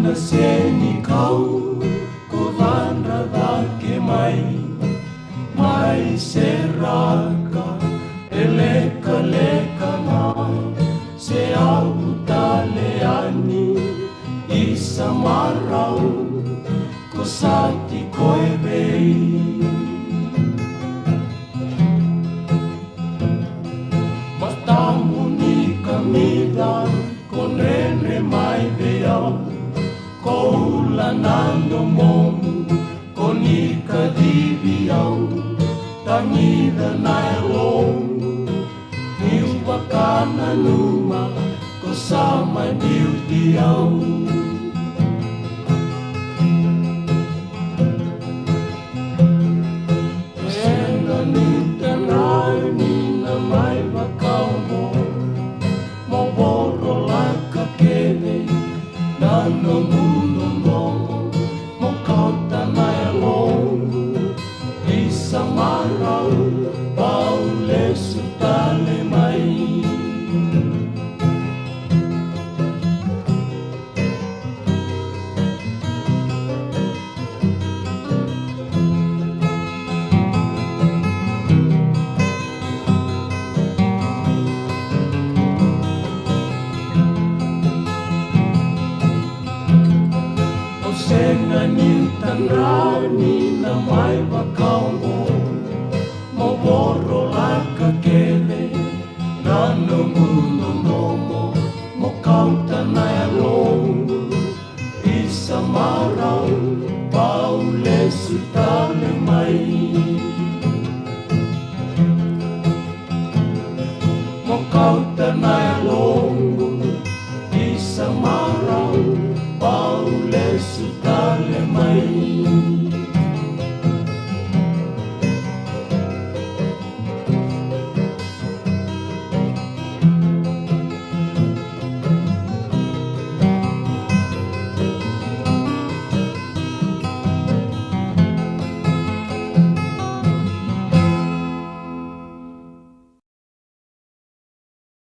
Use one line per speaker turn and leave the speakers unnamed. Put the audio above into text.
Naseni kau kulan radake mai seraka eleka leka na se au taleani isa marau kosati koebei matamuni kamida konene mai beau Koulanando momu konika dibiau Tangida nai longu Niu wakana numa Kosama niu diau